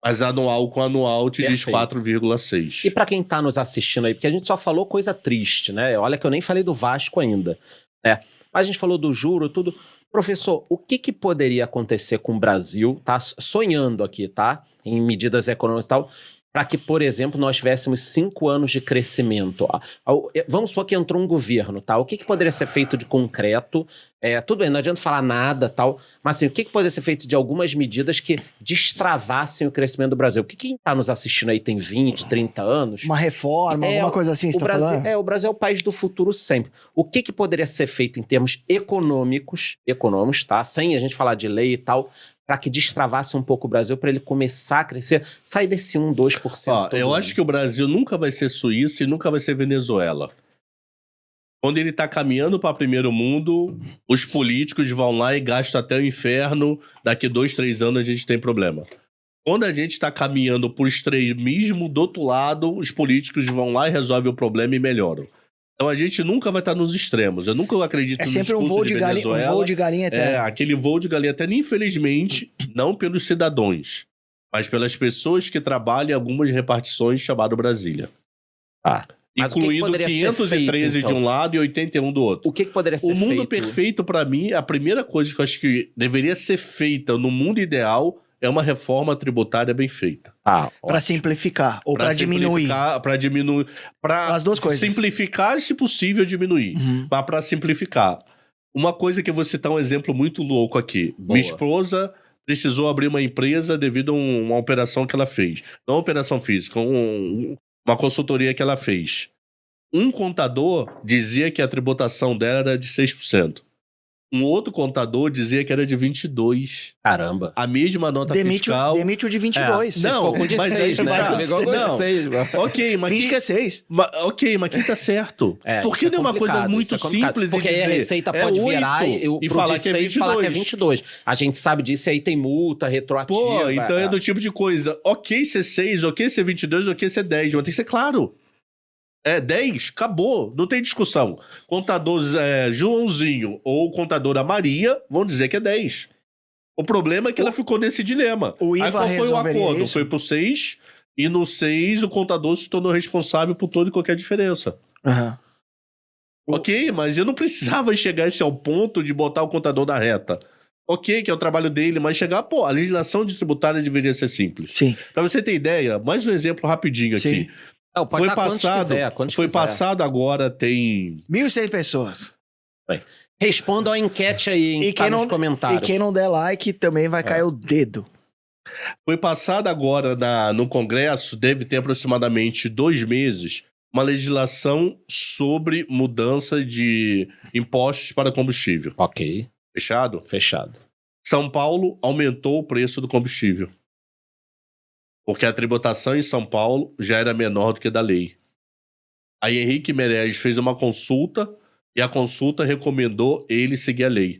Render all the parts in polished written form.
Mas anual com anual te diz Perfeito. 4,6. E para quem tá nos assistindo aí, porque a gente só falou coisa triste, né? Olha que eu nem falei do Vasco ainda, né? Mas a gente falou do juro, tudo. Professor, o que poderia acontecer com o Brasil, tá? Sonhando aqui, tá? Em medidas econômicas e tal, para que, por exemplo, nós tivéssemos 5 anos de crescimento. Vamos supor que entrou um governo, tá? O que poderia ser feito de concreto? Tudo bem, não adianta falar nada, tal, mas assim, o que poderia ser feito de algumas medidas que destravassem o crescimento do Brasil? Porque quem está nos assistindo aí tem 20, 30 anos... Uma reforma, alguma coisa assim, você tá falando? O Brasil é o país do futuro sempre. O que poderia ser feito em termos econômicos, tá? Sem a gente falar de lei e tal, para que destravasse um pouco o Brasil, para ele começar a crescer, sair desse 1, 2%. Eu acho que o Brasil nunca vai ser Suíça e nunca vai ser Venezuela. Quando ele tá caminhando para primeiro mundo, os políticos vão lá e gastam até o inferno, daqui 2, 3 anos a gente tem problema. Quando a gente tá caminhando pro extremismo, do outro lado, os políticos vão lá e resolvem o problema e melhoram. Então a gente nunca vai estar nos extremos. Eu nunca acredito no sempre um voo de galinha eterna. Aquele voo de galinha eterna, infelizmente, não pelos cidadãos, mas pelas pessoas que trabalham em algumas repartições chamado Brasília. Incluindo 513 de um lado e 81 do outro. O que poderia ser feito? O mundo perfeito, para mim, a primeira coisa que eu acho que deveria ser feita no mundo ideal é uma reforma tributária bem feita. Para simplificar ou para diminuir. Para diminuir. Para as duas coisas. Simplificar, se possível, diminuir. Para simplificar. Uma coisa que eu vou citar um exemplo muito louco aqui. Minha esposa precisou abrir uma empresa devido a uma operação que ela fez. Não uma operação física, uma consultoria que ela fez. Um contador dizia que a tributação dela era de 6%. Um outro contador dizia que era de 22%. Caramba. A mesma nota fiscal... Demite o de 22. Não, de mas 6, aí né? Não. 6, ok, mas... Finge que é 6. Ok, mas quem tá certo? Porque não é uma coisa muito simples porque de dizer. Porque a Receita pode virar e falar que é 22. Falar que é 22. A gente sabe disso e aí tem multa retroativa. Então é do tipo de coisa. Ok ser 6, ok ser 22, ok ser 10. Mas tem que ser claro. 10, acabou, não tem discussão. Contador Joãozinho ou contadora Maria vão dizer que é 10. O problema é que ela ficou nesse dilema. O IVA aí qual foi o acordo? Isso? Foi pro 6, e no 6 o contador se tornou responsável por toda e qualquer diferença. Ok, mas eu não precisava chegar ao ponto de botar o contador na reta. Ok, que é o trabalho dele, mas chegar... a legislação de tributária deveria ser simples. Sim. Pra você ter ideia, mais um exemplo rapidinho aqui. Foi passado agora, tem... 1.100 pessoas. Respondam a enquete aí, nos comentários. E quem não der like também vai cair o dedo. Foi passado agora no Congresso, deve ter aproximadamente 2 meses, uma legislação sobre mudança de impostos para combustível. Ok. Fechado? Fechado. São Paulo aumentou o preço do combustível. Porque a tributação em São Paulo já era menor do que da lei. Aí Henrique Meirelles fez uma consulta e a consulta recomendou ele seguir a lei.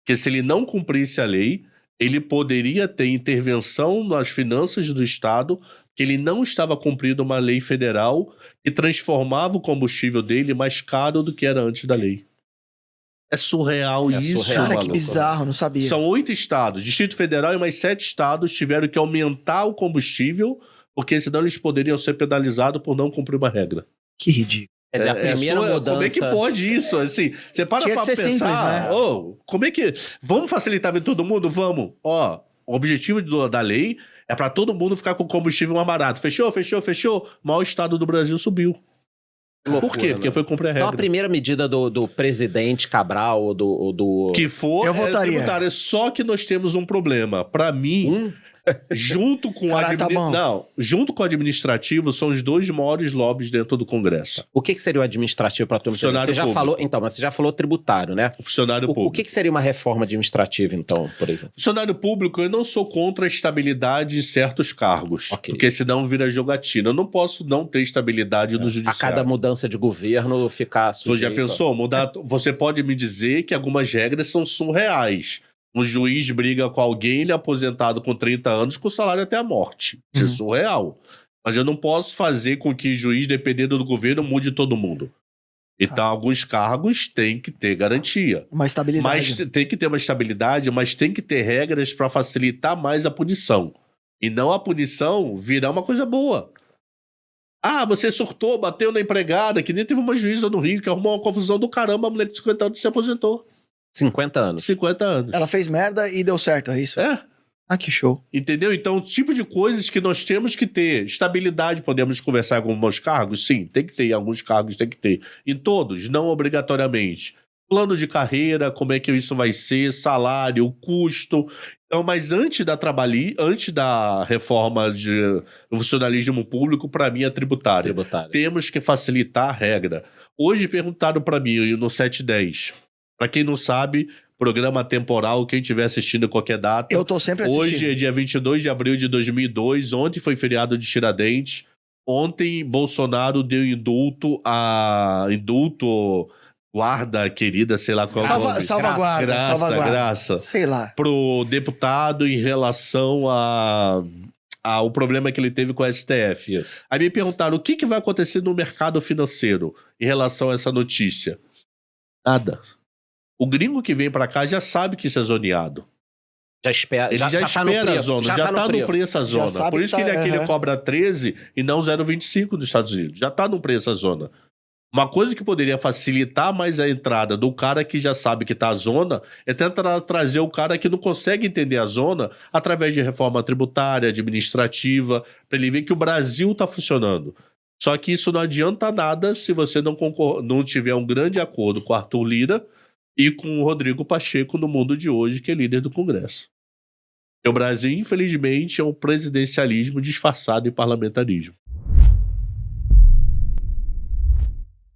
Porque se ele não cumprisse a lei, ele poderia ter intervenção nas finanças do Estado, que ele não estava cumprindo uma lei federal que transformava o combustível dele mais caro do que era antes da lei. É surreal isso, Cara, maluco. que bizarro, não sabia. São 8 estados. Distrito Federal e mais 7 estados tiveram que aumentar o combustível, porque senão eles poderiam ser penalizados por não cumprir uma regra. Que ridículo. Quer dizer, a primeira mudança... Como é que pode isso? Assim, você para pra pensar... simples, né? Como é que... Vamos facilitar a vida de todo mundo? Vamos. O objetivo da lei é pra todo mundo ficar com combustível mais barato. Fechou? O maior estado do Brasil subiu. Loucura, por quê? Porque foi cumprir a regra. Então a primeira medida do presidente Cabral, do... Que for, eu votaria. Tributária. Só que nós temos um problema. Pra mim, junto com junto com o administrativo, são os 2 maiores lobbies dentro do Congresso. O que seria o administrativo para tu? Funcionário público. Mas você já falou tributário, né? O funcionário público. O que seria uma reforma administrativa, então, por exemplo? Funcionário público, eu não sou contra a estabilidade em certos cargos. Okay. Porque senão vira jogatina. Eu não posso não ter estabilidade no judiciário. A cada mudança de governo ficar sujeito... Tu já pensou? Você pode me dizer que algumas regras são surreais. Um juiz briga com alguém, ele é aposentado com 30 anos com salário até a morte. Isso é surreal. Mas eu não posso fazer com que o juiz, dependendo do governo, mude todo mundo. Então, alguns cargos têm que ter garantia. Uma estabilidade. Mas tem que ter uma estabilidade, mas tem que ter regras para facilitar mais a punição. E não a punição virar uma coisa boa. Ah, você surtou, bateu na empregada, que nem teve uma juíza no Rio que arrumou uma confusão do caramba, a mulher de 50 anos se aposentou. 50 anos. 50 anos. Ela fez merda e deu certo, é isso? É. Ah, que show. Entendeu? Então, o tipo de coisas que nós temos que ter. Estabilidade, podemos conversar com alguns cargos? Sim, tem que ter. Em alguns cargos tem que ter. Em todos, não obrigatoriamente. Plano de carreira, como é que isso vai ser, salário, custo. Então, mas antes da reforma do funcionalismo público, para mim é tributária. Temos que facilitar a regra. Hoje perguntaram para mim no 710. Para quem não sabe, programa temporal, quem estiver assistindo qualquer data. Eu tô sempre assistindo. Hoje é dia 22 de abril de 2002. Ontem foi feriado de Tiradentes. Ontem, Bolsonaro deu indulto guarda querida, sei lá qual é salvaguarda. Graça. Sei lá. Pro deputado em relação ao problema que ele teve com a STF. Isso. Aí me perguntaram o que vai acontecer no mercado financeiro em relação a essa notícia. Nada. O gringo que vem pra cá já sabe que isso é zoneado. Já espera, ele já espera a zona, já tá no preço a zona. Por isso que ele cobra 13 e não 0,25 nos Estados Unidos. Já tá no preço a zona. Uma coisa que poderia facilitar mais a entrada do cara que já sabe que tá a zona é tentar trazer o cara que não consegue entender a zona através de reforma tributária, administrativa, para ele ver que o Brasil tá funcionando. Só que isso não adianta nada se você não tiver um grande acordo com o Arthur Lira e com o Rodrigo Pacheco no mundo de hoje, que é líder do Congresso. O Brasil, infelizmente, é um presidencialismo disfarçado em parlamentarismo.